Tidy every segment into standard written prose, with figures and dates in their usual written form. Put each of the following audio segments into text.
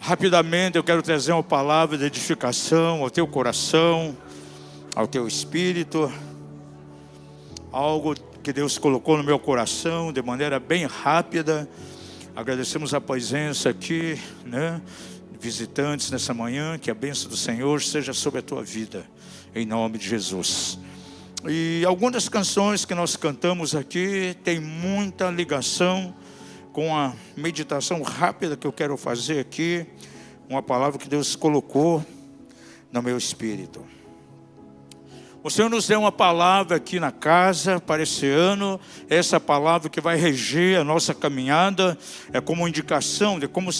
Rapidamente eu quero trazer uma palavra de edificação ao teu coração, ao teu espírito. Algo que Deus colocou no meu coração de maneira bem rápida. Agradecemos a presença aqui, visitantes nessa manhã. Que a bênção do Senhor seja sobre a tua vida, em nome de Jesus. E algumas das canções que nós cantamos aqui tem muita ligação com a meditação rápida que eu quero fazer aqui, uma palavra que Deus colocou no meu espírito. O Senhor nos deu uma palavra aqui na casa para esse ano. Essa palavra que vai reger a nossa caminhada é como uma indicação de como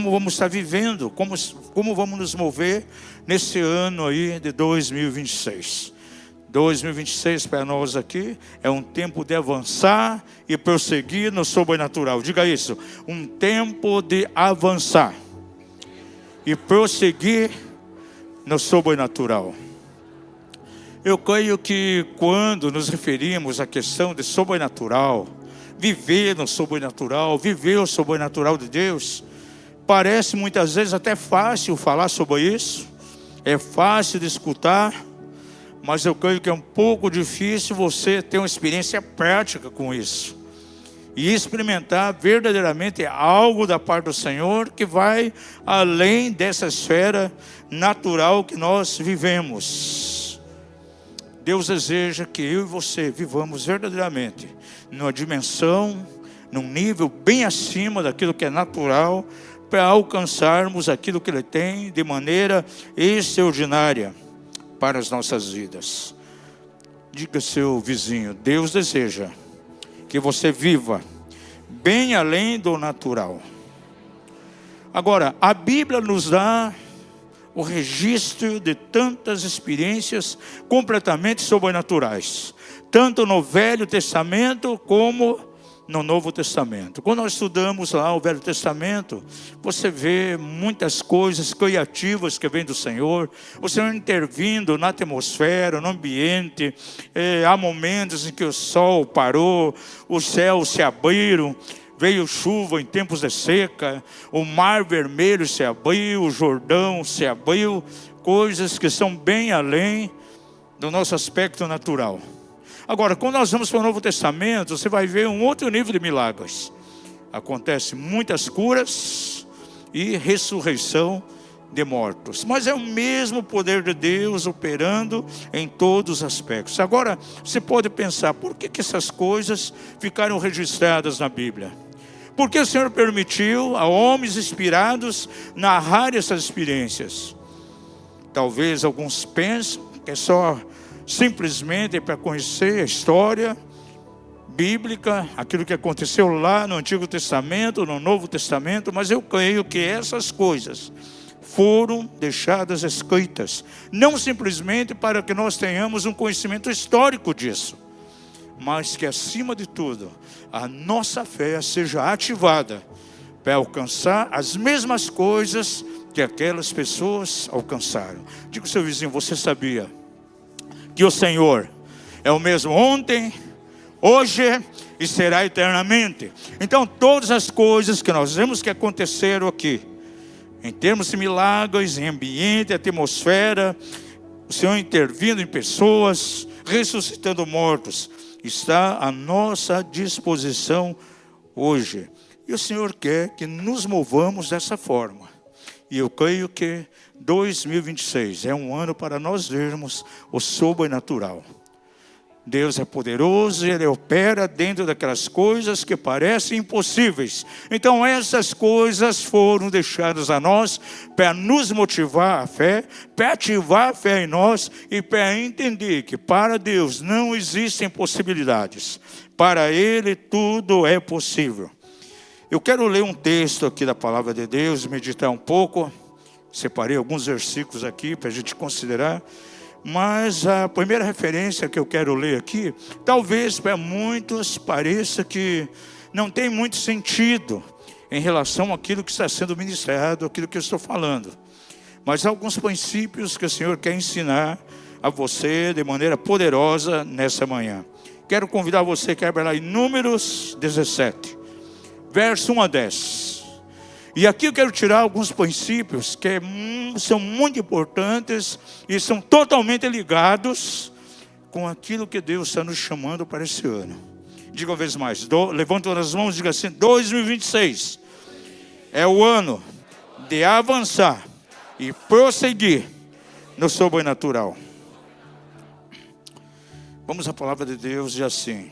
vamos estar vivendo, como vamos nos mover nesse ano aí de 2026. 2026 para nós aqui é um tempo de avançar e prosseguir no sobrenatural. Diga isso, um tempo de avançar e prosseguir no sobrenatural. Eu creio que quando nos referimos à questão de sobrenatural, viver no sobrenatural, viver o sobrenatural de Deus, parece muitas vezes até fácil falar sobre isso, é fácil de escutar, mas eu creio que é um pouco difícil você ter uma experiência prática com isso. E experimentar verdadeiramente algo da parte do Senhor que vai além dessa esfera natural que nós vivemos. Deus deseja que eu e você vivamos verdadeiramente numa dimensão, num nível bem acima daquilo que é natural, para alcançarmos aquilo que Ele tem de maneira extraordinária para as nossas vidas. Diga ao seu vizinho, Deus deseja que você viva bem além do natural. Agora, a Bíblia nos dá o registro de tantas experiências completamente sobrenaturais, tanto no Velho Testamento como no Novo Testamento. Quando nós estudamos lá o Velho Testamento, você vê muitas coisas criativas que vêm do Senhor, o Senhor intervindo na atmosfera, no ambiente. Há momentos em que o sol parou, os céus se abriram, veio chuva em tempos de seca, o mar vermelho se abriu, o Jordão se abriu, coisas que são bem além do nosso aspecto natural. Agora, quando nós vamos para o Novo Testamento, você vai ver um outro nível de milagres. Acontecem muitas curas e ressurreição de mortos. Mas é o mesmo poder de Deus operando em todos os aspectos. Agora, você pode pensar, por que essas coisas ficaram registradas na Bíblia? Porque o Senhor permitiu a homens inspirados narrar essas experiências. Talvez alguns pensam que é só simplesmente para conhecer a história bíblica, aquilo que aconteceu lá no Antigo Testamento, no Novo Testamento, mas eu creio que essas coisas foram deixadas escritas, não simplesmente para que nós tenhamos um conhecimento histórico disso, mas que acima de tudo, a nossa fé seja ativada para alcançar as mesmas coisas que aquelas pessoas alcançaram. Diga ao seu vizinho, você sabia que o Senhor é o mesmo ontem, hoje e será eternamente? Então todas as coisas que nós vemos que aconteceram aqui, em termos de milagres, em ambiente, atmosfera, o Senhor intervindo em pessoas, ressuscitando mortos, está à nossa disposição hoje. E o Senhor quer que nos movamos dessa forma. E eu creio que 2026 é um ano para nós vermos o sobrenatural. Deus é poderoso e Ele opera dentro daquelas coisas que parecem impossíveis. Então essas coisas foram deixadas a nós para nos motivar a fé, para ativar a fé em nós e para entender que para Deus não existem possibilidades. Para Ele tudo é possível. Eu quero ler um texto aqui da palavra de Deus, meditar um pouco. Separei alguns versículos aqui para a gente considerar. Mas a primeira referência que eu quero ler aqui, talvez para muitos pareça que não tem muito sentido em relação àquilo que está sendo ministrado, aquilo que eu estou falando. Mas há alguns princípios que o Senhor quer ensinar a você de maneira poderosa nessa manhã. Quero convidar você que abra lá em Números 17, verso 1 a 10. E aqui eu quero tirar alguns princípios que são muito importantes e são totalmente ligados com aquilo que Deus está nos chamando para esse ano. Diga uma vez mais, levanta as mãos e diga assim: 2026 é o ano de avançar e prosseguir no sobrenatural. Vamos à palavra de Deus, diz assim: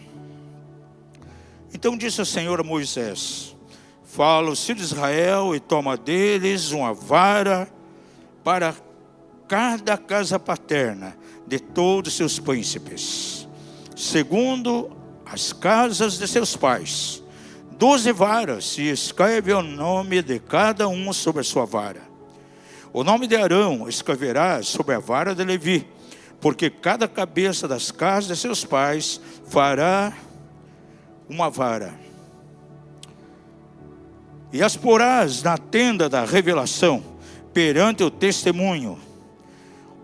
então disse o Senhor a Moisés: fala os filhos de Israel e toma deles uma vara para cada casa paterna de todos os seus príncipes, segundo as casas de seus pais. 12 varas, e escreve o nome de cada um sobre a sua vara. O nome de Arão escreverá sobre a vara de Levi, porque cada cabeça das casas de seus pais fará uma vara. E as porás na tenda da revelação, perante o testemunho,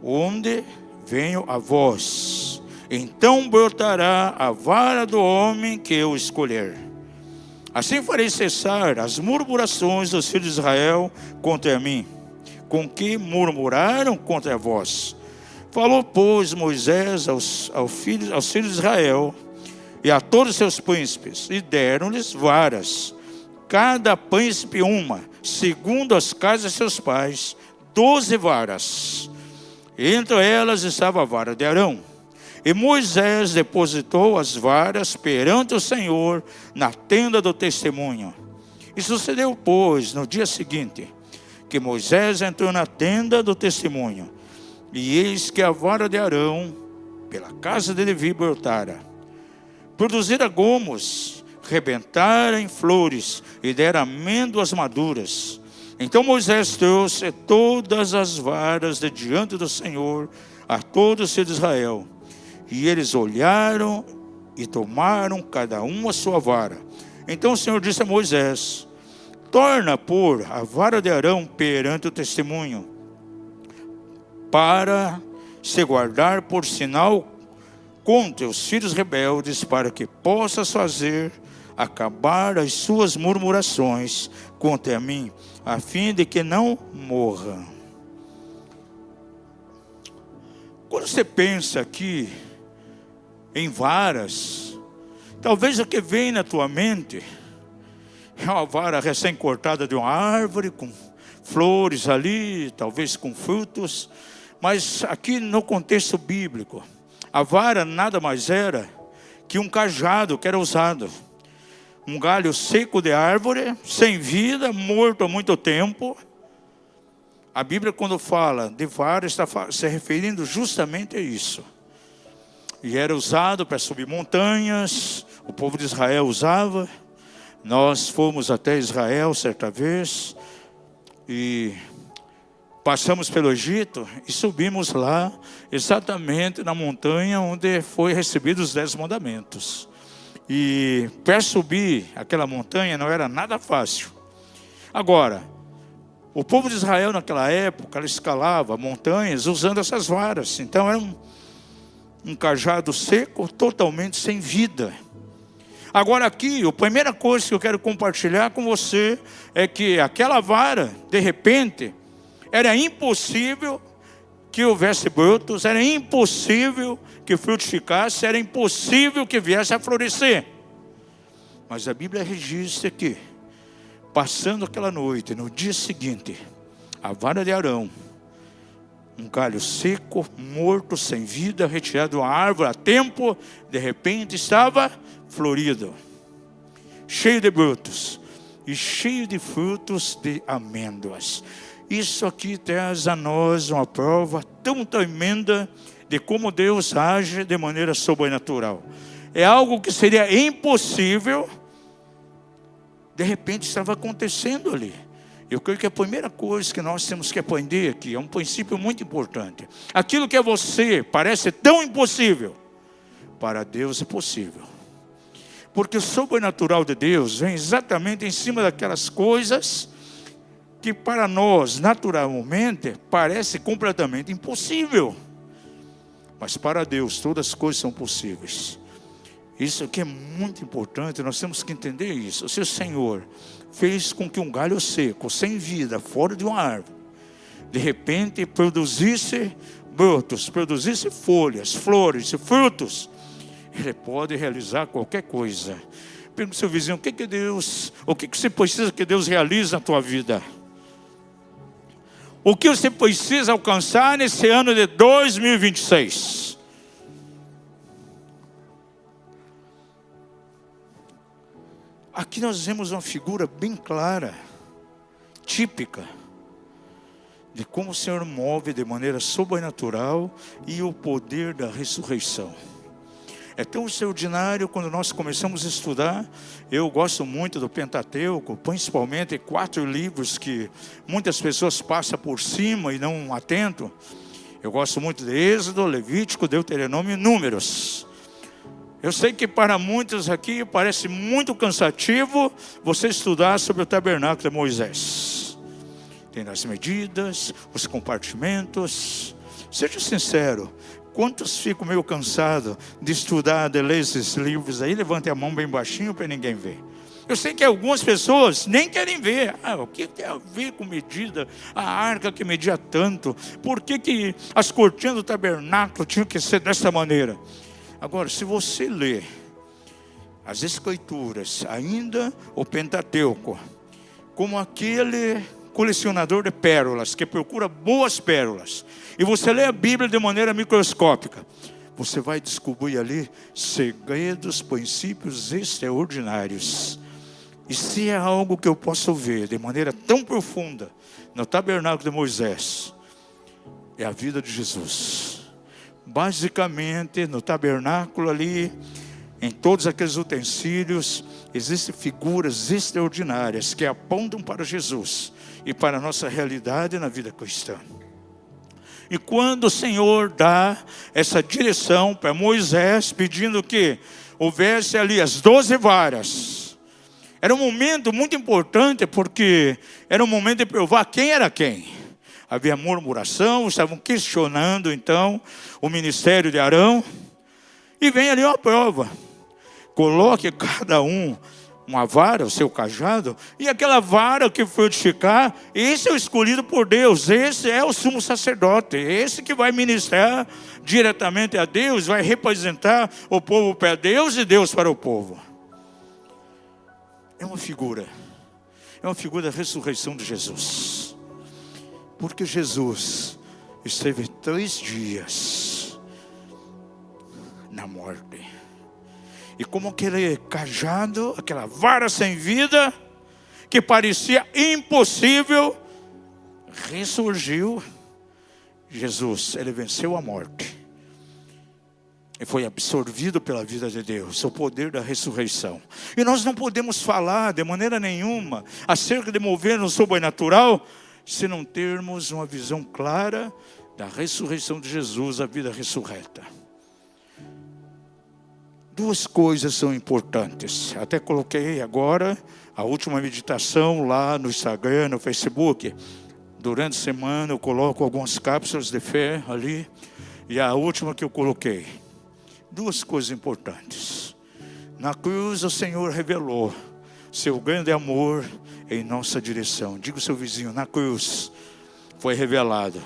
onde venho a vós. Então brotará a vara do homem que eu escolher. Assim farei cessar as murmurações dos filhos de Israel contra mim, com que murmuraram contra vós. Falou, pois, Moisés aos filhos de Israel e a todos os seus príncipes, e deram-lhes varas, cada príncipe uma, segundo as casas de seus pais, 12 varas. Entre elas estava a vara de Arão. E Moisés depositou as varas perante o Senhor na tenda do testemunho. E sucedeu, pois, no dia seguinte, que Moisés entrou na tenda do testemunho, e eis que a vara de Arão, pela casa de Levi, brotara, produzira gomos, rebentara em flores, e dera amêndoas maduras. Então Moisés trouxe todas as varas de diante do Senhor a todos os filhos de Israel. E eles olharam e tomaram cada um a sua vara. Então o Senhor disse a Moisés: torna a pôr a vara de Arão perante o testemunho, para se guardar por sinal contra os filhos rebeldes, para que possas fazer acabar as suas murmurações contra mim, a fim de que não morra. Quando você pensa aqui em varas, talvez o que vem na tua mente é uma vara recém-cortada de uma árvore, com flores ali, talvez com frutos. Mas aqui no contexto bíblico, a vara nada mais era que um cajado que era usado. Um galho seco de árvore, sem vida, morto há muito tempo. A Bíblia, quando fala de vara, está se referindo justamente a isso. E era usado para subir montanhas, o povo de Israel usava. Nós fomos até Israel certa vez e passamos pelo Egito e subimos lá, exatamente na montanha onde foi recebido os 10 mandamentos. E para subir aquela montanha não era nada fácil. Agora, o povo de Israel naquela época, ela escalava montanhas usando essas varas. Então era um cajado seco, totalmente sem vida. Agora aqui, a primeira coisa que eu quero compartilhar com você é que aquela vara, de repente, era impossível que houvesse brotos, era impossível que frutificasse, era impossível que viesse a florescer. Mas a Bíblia registra que, passando aquela noite, no dia seguinte, a vara de Arão, um galho seco, morto, sem vida, retirado de uma árvore a tempo, de repente estava florido, cheio de brotos e cheio de frutos de amêndoas. Isso aqui traz a nós uma prova tão tremenda de como Deus age de maneira sobrenatural. É algo que seria impossível, de repente estava acontecendo ali. Eu creio que a primeira coisa que nós temos que aprender aqui é um princípio muito importante. Aquilo que a você parece tão impossível, para Deus é possível. Porque o sobrenatural de Deus vem exatamente em cima daquelas coisas que para nós, naturalmente, parece completamente impossível. Mas para Deus todas as coisas são possíveis. Isso aqui é muito importante, nós temos que entender isso. Se o Senhor fez com que um galho seco, sem vida, fora de uma árvore, de repente produzisse brotos, produzisse folhas, flores e frutos, Ele pode realizar qualquer coisa. Pergunta ao seu vizinho, o que você precisa que Deus realize na tua vida? O que você precisa alcançar nesse ano de 2026? Aqui nós vemos uma figura bem clara, típica, de como o Senhor move de maneira sobrenatural e o poder da ressurreição. É tão extraordinário quando nós começamos a estudar. Eu gosto muito do Pentateuco, principalmente 4 livros que muitas pessoas passam por cima e não atentam. Eu gosto muito de Êxodo, Levítico, Deuteronômio e Números. Eu sei que para muitos aqui parece muito cansativo você estudar sobre o tabernáculo de Moisés. Tem as medidas, os compartimentos. Seja sincero, quantos ficam meio cansados de estudar, de ler esses livros aí? Levante a mão bem baixinho para ninguém ver. Eu sei que algumas pessoas nem querem ver. O que tem a ver com medida? A arca que media tanto. Por que as cortinas do tabernáculo tinham que ser dessa maneira? Agora, se você ler as Escrituras, ainda o Pentateuco, como aquele colecionador de pérolas, que procura boas pérolas, e você lê a Bíblia de maneira microscópica, você vai descobrir ali segredos, princípios extraordinários. E se é algo que eu posso ver de maneira tão profunda no tabernáculo de Moisés, é a vida de Jesus. Basicamente, no tabernáculo ali, em todos aqueles utensílios, existem figuras extraordinárias que apontam para Jesus e para a nossa realidade na vida cristã. E quando o Senhor dá essa direção para Moisés, pedindo que houvesse ali as 12 varas, era um momento muito importante, porque era um momento de provar quem era quem. Havia murmuração, estavam questionando então o ministério de Arão. E vem ali uma prova. Coloque cada um uma vara, o seu cajado, e aquela vara que frutificar, esse é o escolhido por Deus, esse é o sumo sacerdote, esse que vai ministrar diretamente a Deus, vai representar o povo para Deus e Deus para o povo. É uma figura da ressurreição de Jesus. Porque Jesus esteve 3 dias na morte. E como aquele cajado, aquela vara sem vida, que parecia impossível, ressurgiu. Jesus, Ele venceu a morte. E foi absorvido pela vida de Deus, o poder da ressurreição. E nós não podemos falar de maneira nenhuma acerca de mover no sobrenatural, se não termos uma visão clara da ressurreição de Jesus, a vida ressurreta. 2 coisas são importantes. Até coloquei agora a última meditação lá no Instagram, no Facebook. Durante a semana eu coloco algumas cápsulas de fé ali. E a última que eu coloquei. 2 coisas importantes. Na cruz o Senhor revelou seu grande amor em nossa direção. Diga ao seu vizinho, na cruz foi revelado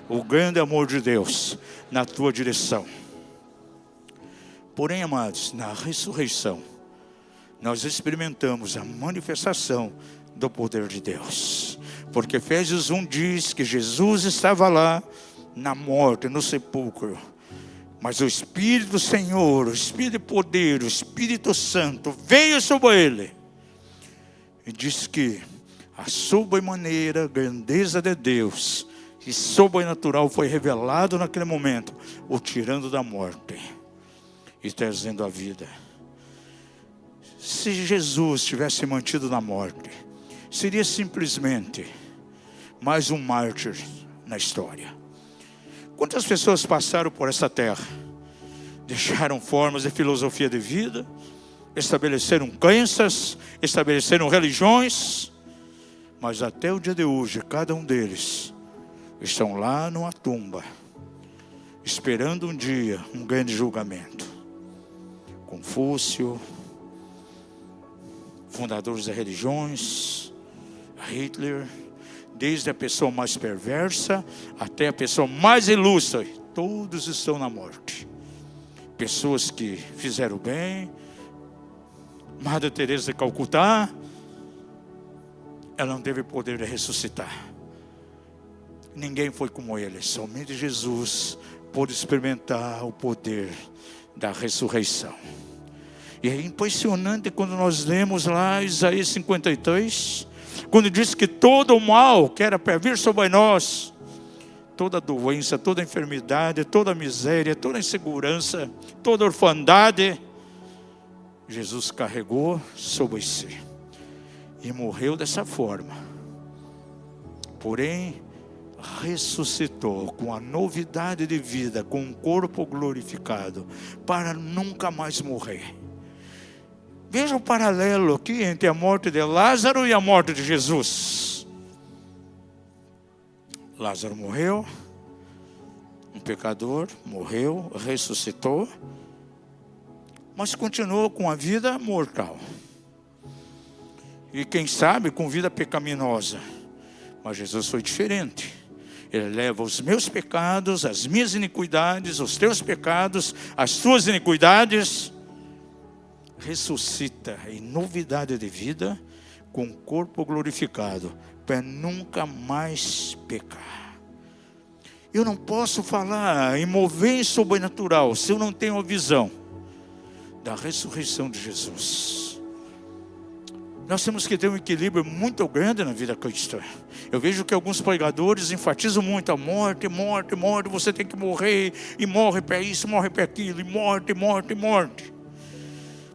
o grande amor de Deus na tua direção. Porém, amados, na ressurreição, nós experimentamos a manifestação do poder de Deus. Porque Efésios 1 diz que Jesus estava lá na morte, no sepulcro. Mas o Espírito do Senhor, o Espírito de poder, o Espírito Santo veio sobre ele. E diz que a sobremaneira grandeza de Deus e sobrenatural foi revelado naquele momento, o tirando da morte e trazendo a vida. Se Jesus tivesse mantido na morte, seria simplesmente mais um mártir na história. Quantas pessoas passaram por essa terra, deixaram formas de filosofia de vida, estabeleceram crenças, estabeleceram religiões, mas até o dia de hoje, cada um deles estão lá numa tumba, esperando um dia, um grande julgamento. Confúcio, fundadores das religiões, Hitler, desde a pessoa mais perversa até a pessoa mais ilustre, todos estão na morte. Pessoas que fizeram bem, Madre Teresa de Calcutá, ela não teve poder de ressuscitar. Ninguém foi como ele, somente Jesus pôde experimentar o poder da ressurreição. E é impressionante quando nós lemos lá Isaías 53, quando diz que todo o mal que era para vir sobre nós, toda doença, toda enfermidade, toda miséria, toda insegurança, toda orfandade, Jesus carregou sobre si e morreu dessa forma. Porém, ressuscitou com a novidade de vida, com um corpo glorificado, para nunca mais morrer. Veja o paralelo aqui entre a morte de Lázaro e a morte de Jesus. Lázaro morreu, um pecador, morreu, ressuscitou, mas continuou com a vida mortal. E quem sabe com vida pecaminosa. Mas Jesus foi diferente. Ele leva os meus pecados, as minhas iniquidades, os teus pecados, as tuas iniquidades. Ressuscita em novidade de vida, com o corpo glorificado, para nunca mais pecar. Eu não posso falar em mover sobrenatural se eu não tenho a visão da ressurreição de Jesus. Nós temos que ter um equilíbrio muito grande na vida cristã. Eu vejo que alguns pregadores enfatizam muito a morte, morte, morte, você tem que morrer, e morre para isso, morre para aquilo, e morte, morte, morte.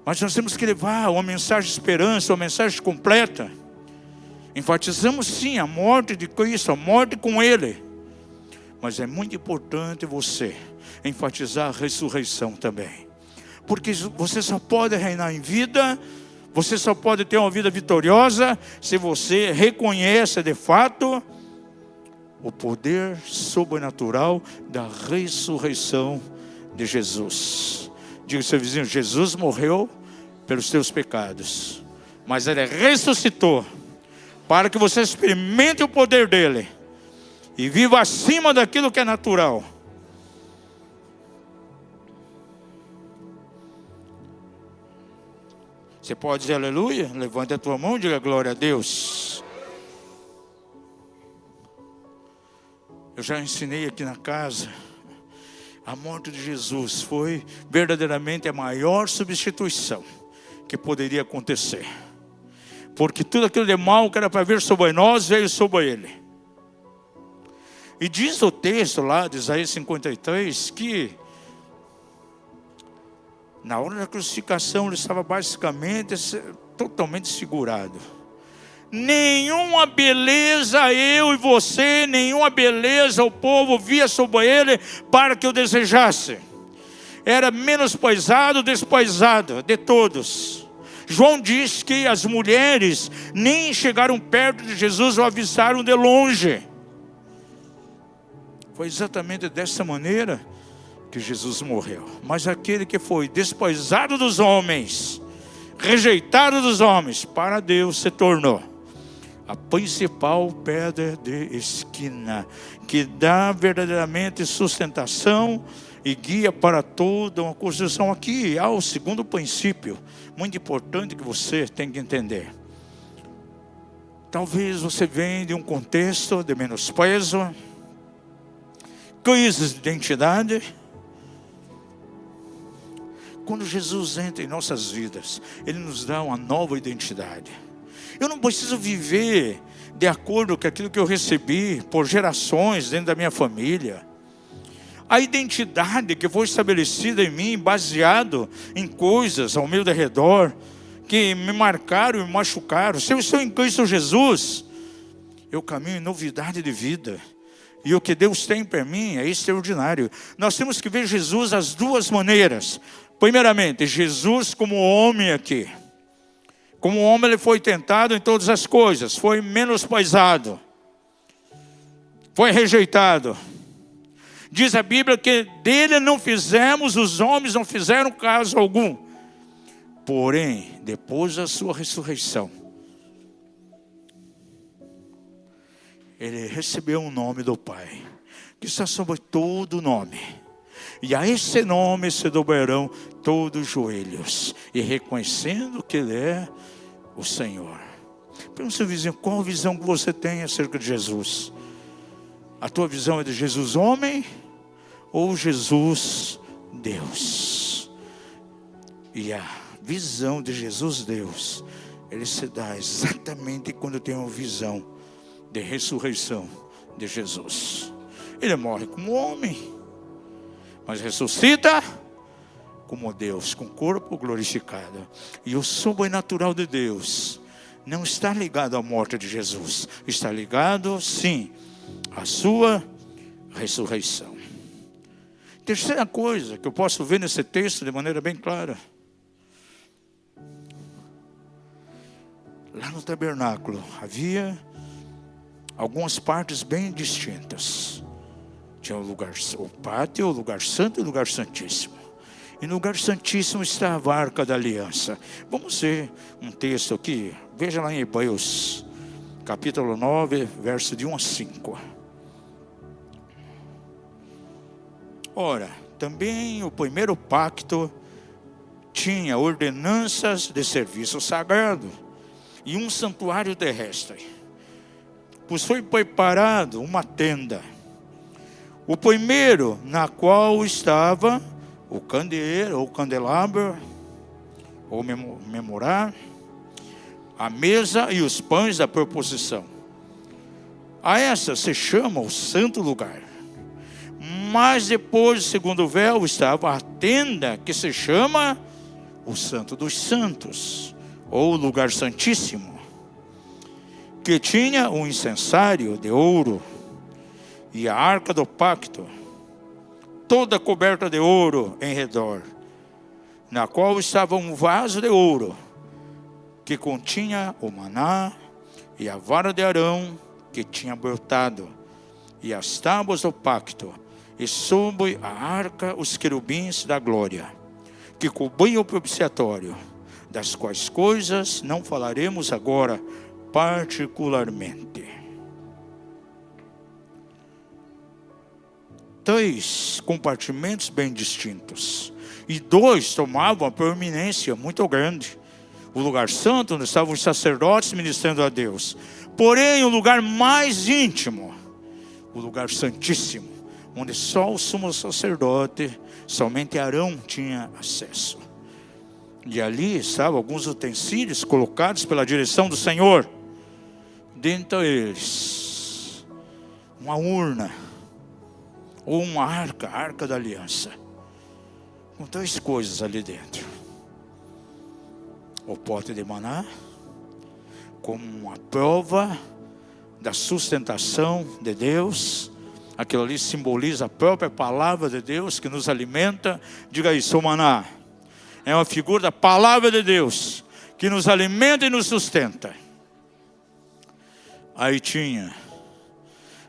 Mas nós temos que levar uma mensagem de esperança, uma mensagem completa. Enfatizamos sim a morte de Cristo, a morte com Ele. Mas é muito importante você enfatizar a ressurreição também. Porque você só pode reinar em vida, você só pode ter uma vida vitoriosa se você reconhece de fato o poder sobrenatural da ressurreição de Jesus. Diga ao seu vizinho: Jesus morreu pelos teus pecados, mas Ele ressuscitou para que você experimente o poder dEle e viva acima daquilo que é natural. Você pode dizer aleluia? Levante a tua mão e diga glória a Deus. Eu já ensinei aqui na casa, a morte de Jesus foi verdadeiramente a maior substituição que poderia acontecer. Porque tudo aquilo de mal que era para vir sobre nós, veio sobre Ele. E diz o texto lá de Isaías 53 que na hora da crucificação ele estava basicamente totalmente segurado. Nenhuma beleza eu e você, nenhuma beleza o povo via sobre ele para que o desejasse. Era menosprezado, despreezado de todos. João diz que as mulheres nem chegaram perto de Jesus, o avistaram de longe. Foi exatamente dessa maneira que Jesus morreu. Mas aquele que foi desprezado dos homens, rejeitado dos homens, para Deus se tornou a principal pedra de esquina, que dá verdadeiramente sustentação e guia para toda uma construção. Aqui há o segundo princípio, muito importante que você tem que entender. Talvez você venha de um contexto de menosprezo, crise de identidade. Quando Jesus entra em nossas vidas, Ele nos dá uma nova identidade. Eu não preciso viver de acordo com aquilo que eu recebi por gerações dentro da minha família. A identidade que foi estabelecida em mim, baseado em coisas ao meu redor, que me marcaram e me machucaram. Se eu estou em Cristo Jesus, eu caminho em novidade de vida. E o que Deus tem para mim é extraordinário. Nós temos que ver Jesus das duas maneiras. Primeiramente, Jesus como homem aqui. Como homem ele foi tentado em todas as coisas. Foi menosprezado. Foi rejeitado. Diz a Bíblia que dele não fizemos, os homens não fizeram caso algum. Porém, depois da sua ressurreição, ele recebeu um nome do Pai, que está sobre todo nome. E a esse nome se dobrarão todos os joelhos, e reconhecendo que Ele é o Senhor. Pergunta ao seu vizinho, qual a visão que você tem acerca de Jesus? A tua visão é de Jesus homem ou Jesus Deus? E a visão de Jesus Deus, ele se dá exatamente quando tem uma visão de ressurreição de Jesus. Ele morre como homem, mas ressuscita como Deus, com corpo glorificado. E o sobrenatural de Deus não está ligado à morte de Jesus, está ligado, sim, à sua ressurreição. Terceira coisa que eu posso ver nesse texto de maneira bem clara. Lá no tabernáculo havia algumas partes bem distintas. Tinha o pátio, o lugar santo e o lugar santíssimo. E no lugar santíssimo estava a arca da aliança. Vamos ver um texto aqui. Veja lá em Hebreus, capítulo 9, verso de 1 a 5. Ora, também o primeiro pacto tinha ordenanças de serviço sagrado e um santuário terrestre, pois foi preparado uma tenda. O primeiro, na qual estava o candeeiro, ou candelabro, ou memorar, a mesa e os pães da proposição. A essa se chama o santo lugar. Mas depois, segundo o véu, estava a tenda que se chama o Santo dos Santos, ou lugar santíssimo, que tinha um incensário de ouro e a arca do pacto, toda coberta de ouro em redor, na qual estava um vaso de ouro, que continha o maná e a vara de Arão que tinha brotado, e as tábuas do pacto, e sobre a arca os querubins da glória, que cobriam o propiciatório, das quais coisas não falaremos agora particularmente. 3 compartimentos bem distintos, e 2 tomavam uma proeminência muito grande. O lugar santo, onde estavam os sacerdotes ministrando a Deus. Porém, o lugar mais íntimo, o lugar santíssimo, onde só o sumo sacerdote, somente Arão tinha acesso. E ali estavam alguns utensílios colocados pela direção do Senhor. Dentre eles, uma urna, ou uma arca, a arca da aliança, com 3 coisas ali dentro. O pote de maná, como uma prova da sustentação de Deus. Aquilo ali simboliza a própria palavra de Deus que nos alimenta. Diga isso, o maná é uma figura da palavra de Deus que nos alimenta e nos sustenta. Aí tinha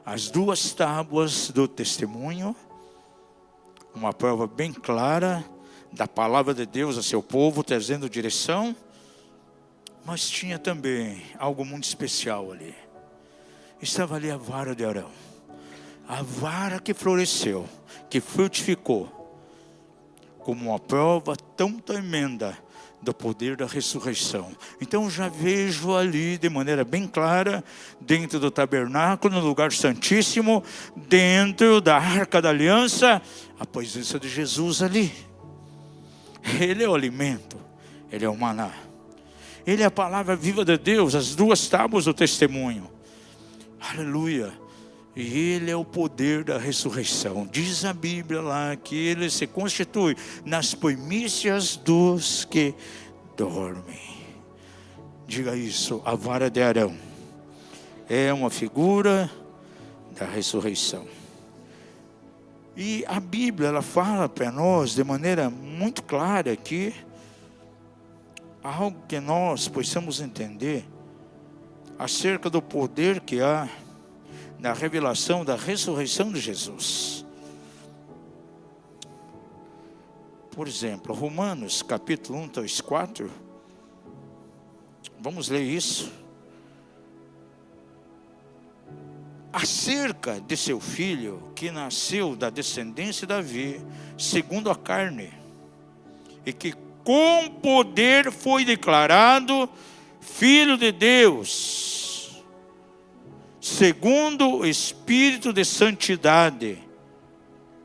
as 2 tábuas do testemunho, uma prova bem clara da palavra de Deus a seu povo, trazendo direção. Mas tinha também algo muito especial ali. Estava ali a vara de Arão, a vara que floresceu, que frutificou, como uma prova tão tremenda do poder da ressurreição. Então já vejo ali de maneira bem clara, dentro do tabernáculo, no lugar santíssimo, dentro da arca da aliança, a presença de Jesus ali. Ele é o alimento, ele é o maná. Ele é a palavra viva de Deus, as 2 tábuas do testemunho. Aleluia. E ele é o poder da ressurreição. Diz a Bíblia lá que ele se constitui nas primícias dos que dormem. Diga isso, a vara de Arão é uma figura da ressurreição. E a Bíblia, ela fala para nós de maneira muito clara aqui, algo que nós possamos entender acerca do poder que há na revelação da ressurreição de Jesus. Por exemplo, Romanos capítulo 1, 2, 4. Vamos ler isso. Acerca de seu filho, que nasceu da descendência de Davi, segundo a carne, e que com poder foi declarado Filho de Deus, segundo o Espírito de Santidade.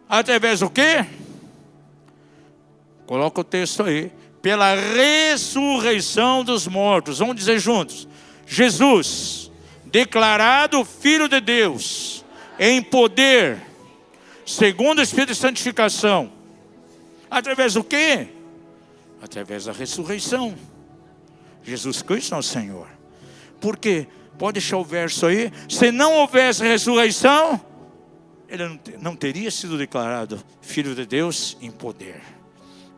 Através do quê? Coloca o texto aí. Pela ressurreição dos mortos. Vamos dizer juntos. Jesus, declarado Filho de Deus, em poder, segundo o Espírito de santificação. Através do quê? Através da ressurreição. Jesus Cristo nosso Senhor. Porque, pode deixar o verso aí, se não houvesse ressurreição, ele não teria sido declarado Filho de Deus em poder.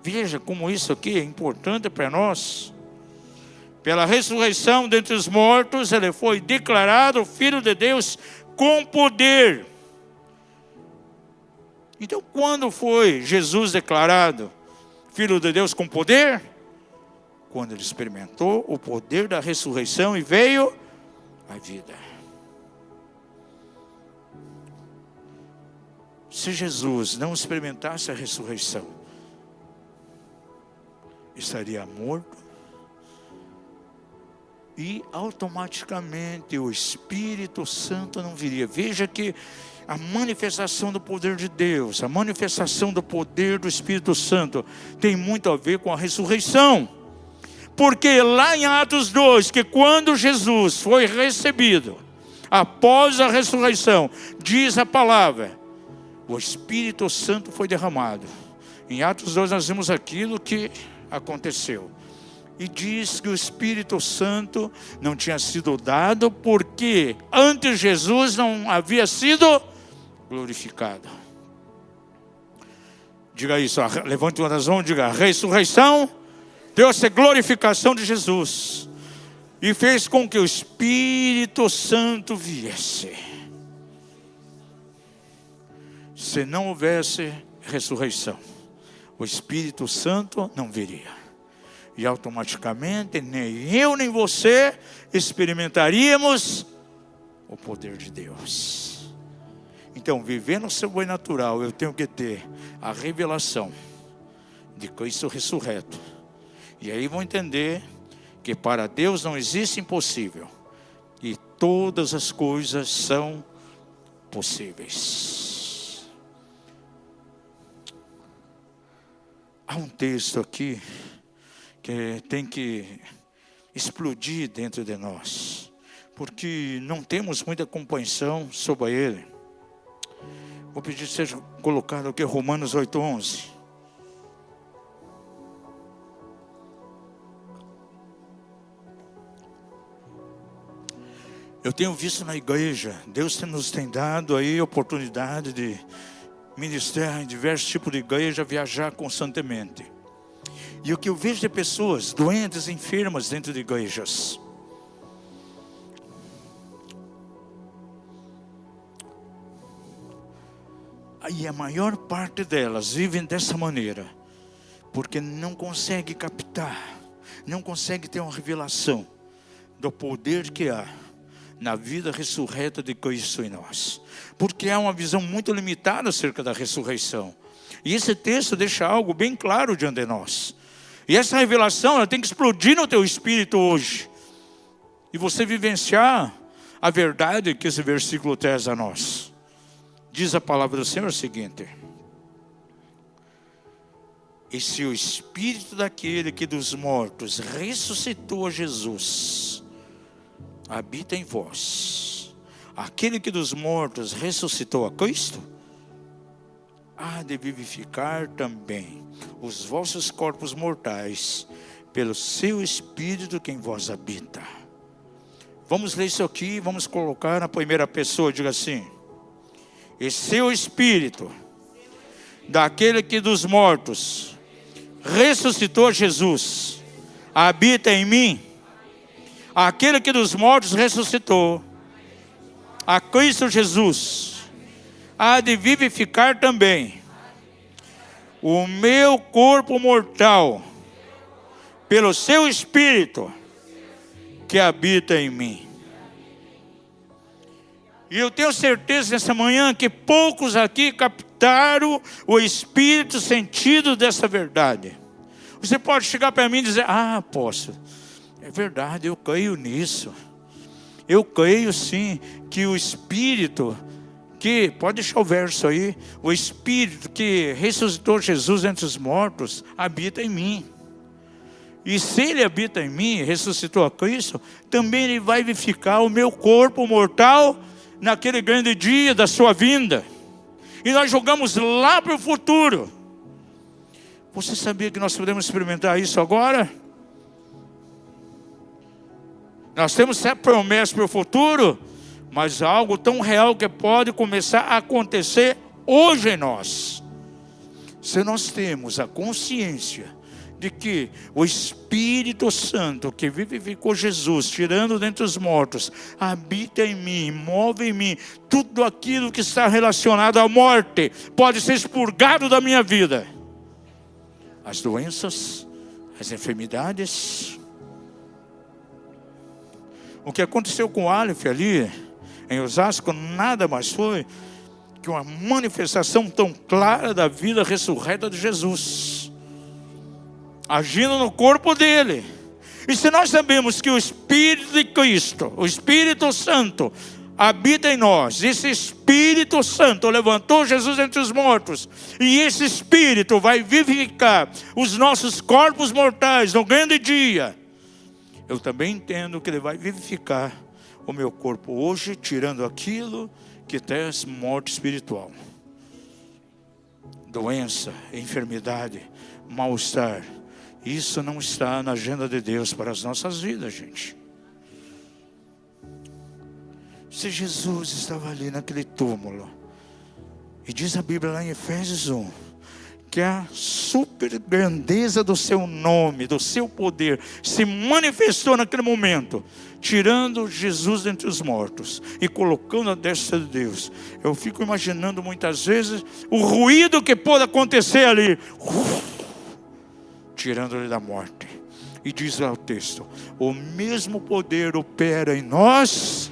Veja como isso aqui é importante para nós. Pela ressurreição dentre os mortos, ele foi declarado Filho de Deus com poder. Então, quando foi Jesus declarado Filho de Deus com poder? Quando ele experimentou o poder da ressurreição e veio a vida. Se Jesus não experimentasse a ressurreição, estaria morto e automaticamente o Espírito Santo não viria. Veja que a manifestação do poder de Deus, a manifestação do poder do Espírito Santo tem muito a ver com a ressurreição. Porque lá em Atos 2, que quando Jesus foi recebido, após a ressurreição, diz a palavra, o Espírito Santo foi derramado. Em Atos 2 nós vimos aquilo que aconteceu. E diz que o Espírito Santo não tinha sido dado porque antes Jesus não havia sido glorificado. Diga isso, levante uma das mãos e diga, a ressurreição deu-se a glorificação de Jesus e fez com que o Espírito Santo viesse. Se não houvesse ressurreição, o Espírito Santo não viria. E automaticamente, nem eu nem você experimentaríamos o poder de Deus. Então, vivendo o sobrenatural, eu tenho que ter a revelação de Cristo ressurreto. E aí vão entender que para Deus não existe impossível. E todas as coisas são possíveis. Há um texto aqui que tem que explodir dentro de nós, porque não temos muita compreensão sobre ele. Vou pedir que seja colocado aqui Romanos 8:11. Eu tenho visto na igreja, Deus nos tem dado aí oportunidade de ministrar em diversos tipos de igreja, viajar constantemente. E o que eu vejo de pessoas doentes, enfermas dentro de igrejas. E a maior parte delas vivem dessa maneira, porque não consegue captar, não consegue ter uma revelação do poder que há na vida ressurreta de Cristo em nós. Porque há uma visão muito limitada acerca da ressurreição. E esse texto deixa algo bem claro diante de nós. E essa revelação ela tem que explodir no teu espírito hoje. E você vivenciar a verdade que esse versículo traz a nós. Diz a palavra do Senhor o seguinte: e se o Espírito daquele que dos mortos ressuscitou a Jesus habita em vós, aquele que dos mortos ressuscitou a Cristo, há de vivificar também os vossos corpos mortais pelo seu Espírito que em vós habita. Vamos ler isso aqui e vamos colocar na primeira pessoa. Diga assim: e seu Espírito daquele que dos mortos ressuscitou Jesus habita em mim, aquele que dos mortos ressuscitou a Cristo Jesus há de vivificar também o meu corpo mortal, pelo seu Espírito que habita em mim. E eu tenho certeza nessa manhã que poucos aqui captaram o espírito, o sentido dessa verdade. Você pode chegar para mim e dizer: ah, apóstolo, é verdade, eu creio nisso. Eu creio sim que o Espírito que, pode deixar o verso aí, o Espírito que ressuscitou Jesus entre os mortos habita em mim. E se Ele habita em mim, ressuscitou a Cristo, também Ele vai vivificar o meu corpo mortal naquele grande dia da sua vinda. E nós jogamos lá para o futuro. Você sabia que nós podemos experimentar isso agora? Nós temos certa promessa para o futuro, mas algo tão real que pode começar a acontecer hoje em nós. Se nós temos a consciência de que o Espírito Santo que vivificou Jesus, tirando dentre os mortos, habita em mim, move em mim, tudo aquilo que está relacionado à morte pode ser expurgado da minha vida. As doenças, as enfermidades. O que aconteceu com o Aleph ali, em Osasco, nada mais foi que uma manifestação tão clara da vida ressurreta de Jesus, agindo no corpo dele. E se nós sabemos que o Espírito de Cristo, o Espírito Santo, habita em nós, esse Espírito Santo levantou Jesus entre os mortos, e esse Espírito vai vivificar os nossos corpos mortais no grande dia, eu também entendo que Ele vai vivificar o meu corpo hoje, tirando aquilo que traz morte espiritual. Doença, enfermidade, mal-estar. Isso não está na agenda de Deus para as nossas vidas, gente. Se Jesus estava ali naquele túmulo, e diz a Bíblia lá em Efésios 1, que a super grandeza do seu nome, do seu poder, se manifestou naquele momento, tirando Jesus dentre os mortos e colocando a destra de Deus. Eu fico imaginando muitas vezes o ruído que pode acontecer ali, tirando ele da morte. E diz lá o texto: o mesmo poder opera em nós,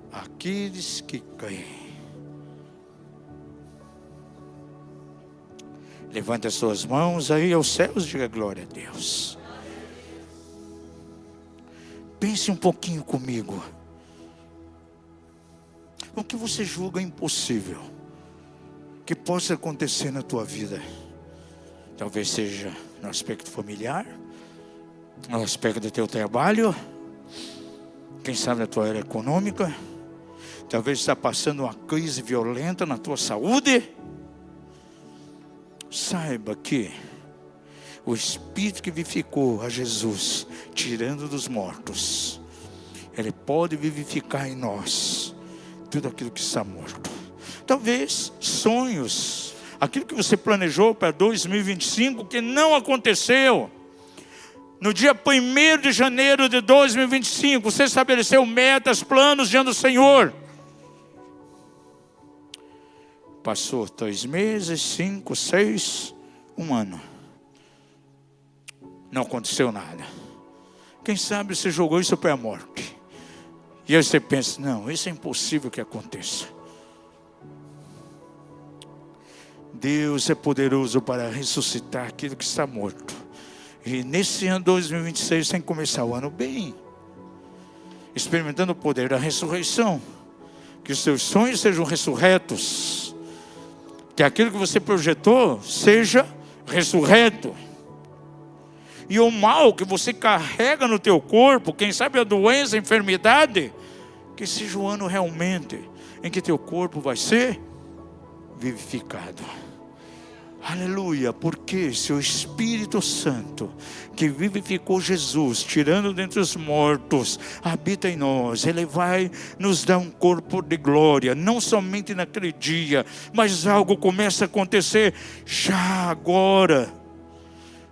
aqueles que creem. Levante as suas mãos aí aos céus e diga glória a Deus. Pense um pouquinho comigo. O que você julga impossível que possa acontecer na tua vida? Talvez seja no aspecto familiar, no aspecto do teu trabalho, quem sabe na tua área econômica. Talvez está passando uma crise violenta na tua saúde. Saiba que o Espírito que vivificou a Jesus, tirando dos mortos, Ele pode vivificar em nós tudo aquilo que está morto. Talvez sonhos, aquilo que você planejou para 2025 que não aconteceu. No dia 1º de janeiro de 2025, você estabeleceu metas, planos diante do Senhor. Passou 3 meses, 5, 6, 1 ano. Não aconteceu nada. Quem sabe você jogou isso para a morte. E aí você pensa: não, isso é impossível que aconteça. Deus é poderoso para ressuscitar aquilo que está morto. E nesse ano 2026 tem que começar o ano bem, experimentando o poder da ressurreição. Que os seus sonhos sejam ressurretos. Que aquilo que você projetou seja ressurreto. E o mal que você carrega no teu corpo, quem sabe a doença, a enfermidade, que seja o ano realmente em que teu corpo vai ser vivificado. Aleluia, porque se o Espírito Santo que vivificou Jesus, tirando dentre os mortos, habita em nós, Ele vai nos dar um corpo de glória, não somente naquele dia, mas algo começa a acontecer já agora.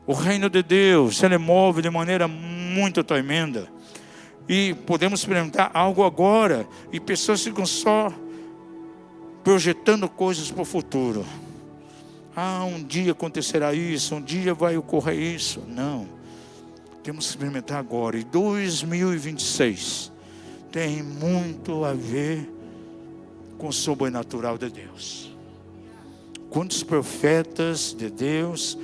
O reino de Deus, Ele move de maneira muito tremenda, e podemos experimentar algo agora, e pessoas ficam só projetando coisas para o futuro. um dia acontecerá isso, um dia vai ocorrer isso. Não. Temos que experimentar agora. E 2026 tem muito a ver com o sobrenatural de Deus. Quantos profetas de Deus,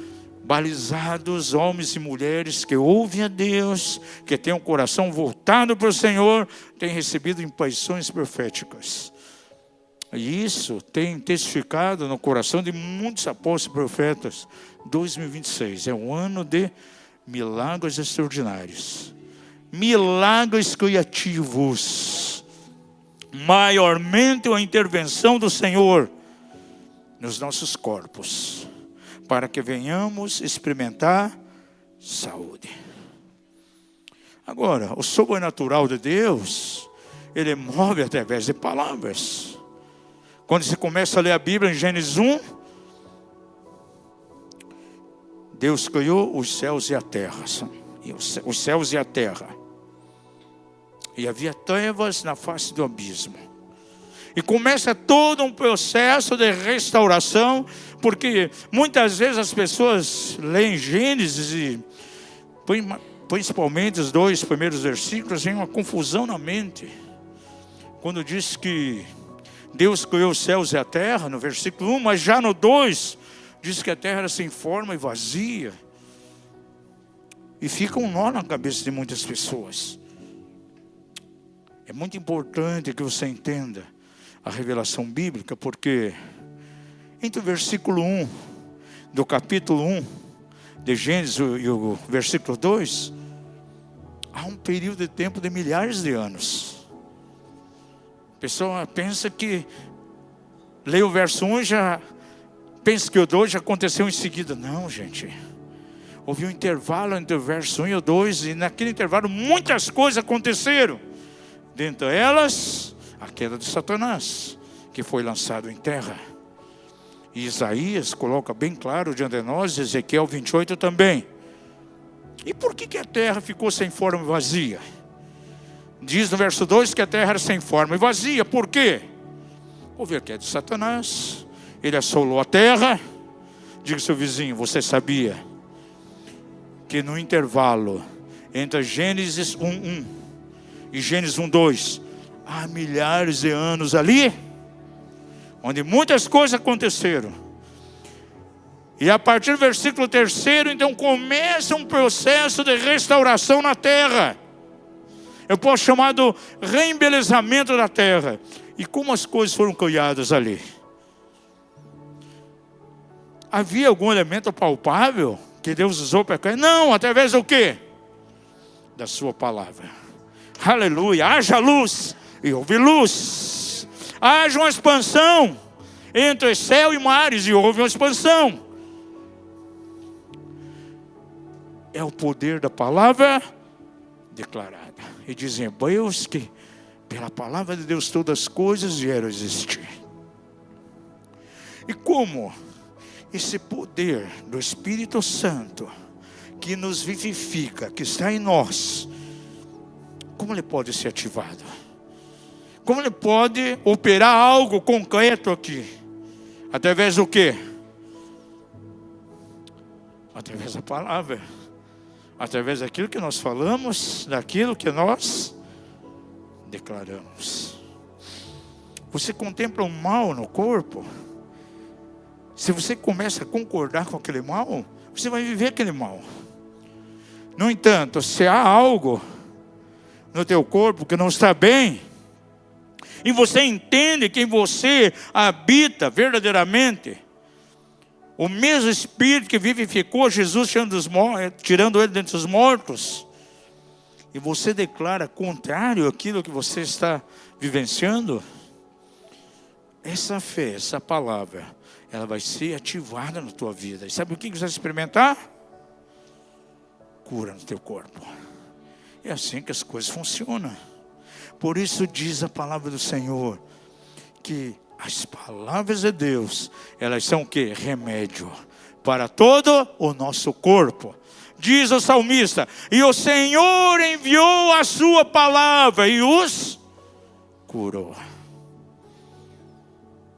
balizados, homens e mulheres que ouvem a Deus, que têm um coração voltado para o Senhor, têm recebido impressões proféticas. E isso tem testificado no coração de muitos apóstolos e profetas. 2026 é um ano de milagres extraordinários, milagres criativos, maiormente a intervenção do Senhor nos nossos corpos, para que venhamos experimentar saúde. Agora, o sobrenatural de Deus, Ele move através de palavras. Quando você começa a ler a Bíblia em Gênesis 1, Deus criou os céus e a terra. Os céus e a terra. E havia trevas na face do abismo. E começa todo um processo de restauração, porque muitas vezes as pessoas leem Gênesis e principalmente os 2 primeiros versículos, tem uma confusão na mente. Quando diz que Deus criou os céus e a terra, no versículo 1, mas já no 2, diz que a terra era sem forma e vazia. E fica um nó na cabeça de muitas pessoas. É muito importante que você entenda a revelação bíblica, porque entre o versículo 1 do capítulo 1 de Gênesis e o versículo 2, há um período de tempo de milhares de anos. A pessoa pensa que lê o verso 1 e já pensa que o 2 já aconteceu em seguida. Não, gente. Houve um intervalo entre o verso 1 e o 2, e naquele intervalo muitas coisas aconteceram. Dentre elas, a queda de Satanás, que foi lançado em terra. E Isaías coloca bem claro diante de nós, Ezequiel 28 também. E por que a terra ficou sem forma e vazia? Diz no verso 2 que a terra era sem forma e vazia. Por quê? Houve a queda de Satanás. Ele assolou a terra. Diga ao seu vizinho, você sabia que no intervalo entre Gênesis 1:1 e Gênesis 1:2 há milhares de anos ali, onde muitas coisas aconteceram. E a partir do versículo 3, então começa um processo de restauração na terra. Eu posso chamar do reembelezamento da terra. E como as coisas foram criadas ali? Havia algum elemento palpável que Deus usou para criar? Não, através do quê? Da sua palavra. Aleluia, haja luz e houve luz. Haja uma expansão entre céu e mares e houve uma expansão. É o poder da palavra declarada. E diz em Hebreus que pela palavra de Deus todas as coisas vieram a existir. E como esse poder do Espírito Santo que nos vivifica, que está em nós, como ele pode ser ativado? Como ele pode operar algo concreto aqui? Através do quê? Através da palavra. Através daquilo que nós falamos, daquilo que nós declaramos. Você contempla um mal no corpo. Se você começa a concordar com aquele mal, você vai viver aquele mal. No entanto, se há algo no teu corpo que não está bem, e você entende que em você habita verdadeiramente o mesmo Espírito que vivificou Jesus, tirando ele dentre os mortos, e você declara contrário àquilo que você está vivenciando, essa fé, essa palavra, ela vai ser ativada na tua vida. E sabe o que você vai experimentar? Cura no teu corpo. É assim que as coisas funcionam. Por isso diz a palavra do Senhor, que as palavras de Deus, elas são o quê? Remédio para todo o nosso corpo. Diz o salmista, e o Senhor enviou a sua palavra e os curou.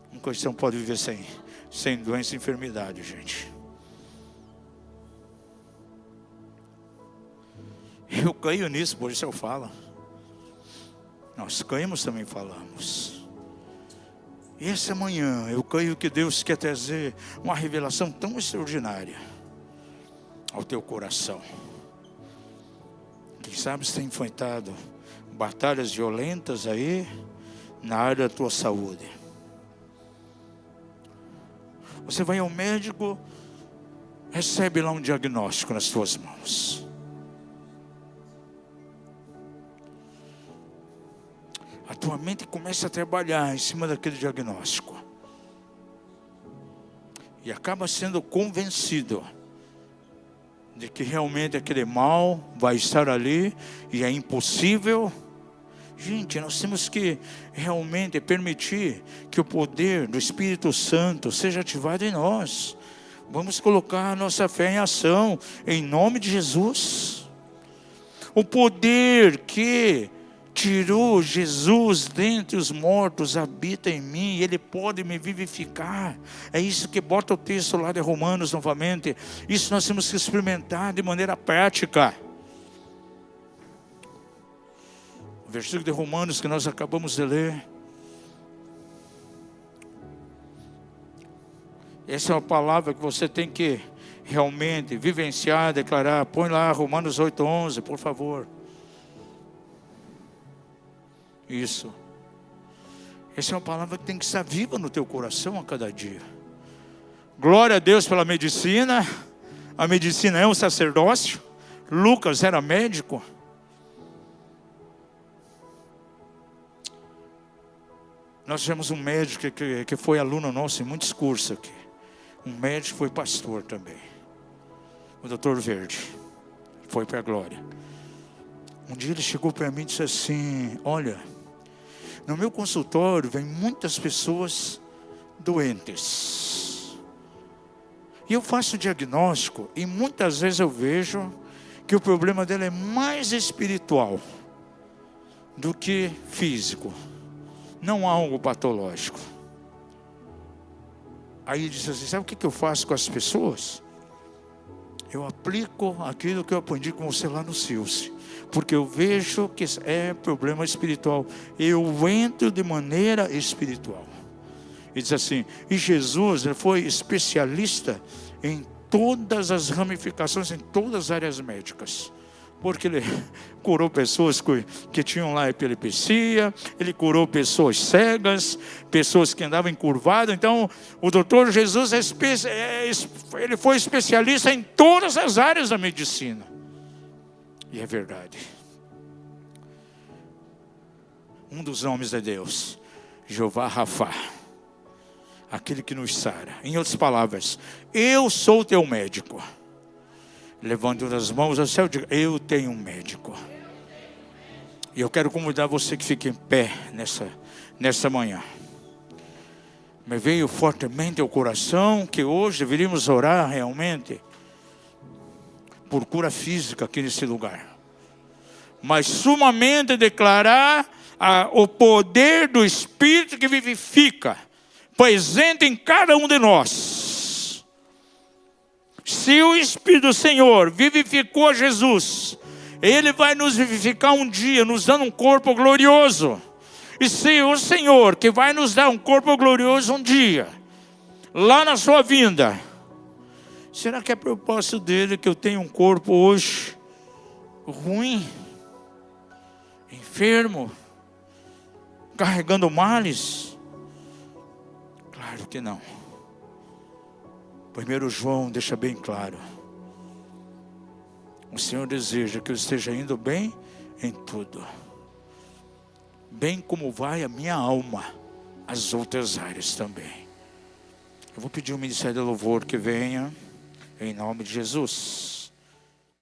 Vamos coisa que você não pode viver sem doença e enfermidade, gente. Eu caio nisso, por isso eu falo. Nós caímos também, falamos. E essa manhã eu creio que Deus quer trazer uma revelação tão extraordinária ao teu coração. Quem sabe você tem enfrentado batalhas violentas aí na área da tua saúde. Você vai ao médico, recebe lá um diagnóstico nas tuas mãos. A tua mente começa a trabalhar em cima daquele diagnóstico. E acaba sendo convencido de que realmente aquele mal vai estar ali e é impossível. Gente, nós temos que realmente permitir que o poder do Espírito Santo seja ativado em nós. Vamos colocar a nossa fé em ação, em nome de Jesus. O poder que tirou Jesus dentre os mortos habita em mim, Ele pode me vivificar. É isso que bota o texto lá de Romanos novamente. Isso nós temos que experimentar de maneira prática. O versículo de Romanos que nós acabamos de ler. Essa é uma palavra que você tem que realmente vivenciar, declarar. Põe lá Romanos 8:11, por favor. Isso. Essa é uma palavra que tem que estar viva no teu coração a cada dia. Glória a Deus pela medicina. A medicina é um sacerdócio. Lucas era médico. Nós tivemos um médico que foi aluno nosso em muitos cursos aqui. Um médico foi pastor também. O Dr. Verde. Foi para a glória. Um dia ele chegou para mim e disse assim: olha, no meu consultório vem muitas pessoas doentes. E eu faço diagnóstico e muitas vezes eu vejo que o problema dela é mais espiritual do que físico. Não há algo patológico. Aí ele disse assim: sabe o que eu faço com as pessoas? Eu aplico aquilo que eu aprendi com você lá no Silce. Porque eu vejo que é problema espiritual. Eu entro de maneira espiritual. Ele diz assim: e Jesus foi especialista em todas as ramificações, em todas as áreas médicas. Porque ele curou pessoas que tinham lá epilepsia, ele curou pessoas cegas, pessoas que andavam encurvadas. Então, o doutor Jesus ele foi especialista em todas as áreas da medicina. E é verdade. Um dos nomes de Deus, Jeová Rafa, aquele que nos sara. Em outras palavras, eu sou teu médico. Levante as mãos ao céu e diga: eu tenho um médico. E eu quero convidar você que fique em pé nessa manhã. Me veio fortemente ao coração que hoje deveríamos orar realmente por cura física aqui nesse lugar. Mas sumamente declarar o poder do Espírito que vivifica, presente em cada um de nós. Se o Espírito do Senhor vivificou Jesus, Ele vai nos vivificar um dia, nos dando um corpo glorioso. E se o Senhor que vai nos dar um corpo glorioso um dia, lá na sua vinda, será que é propósito dele que eu tenha um corpo hoje ruim, enfermo, carregando males? Claro que não. 1 João deixa bem claro: o Senhor deseja que eu esteja indo bem em tudo, bem como vai a minha alma, as outras áreas também. Eu vou pedir o ministério do louvor que venha, em nome de Jesus.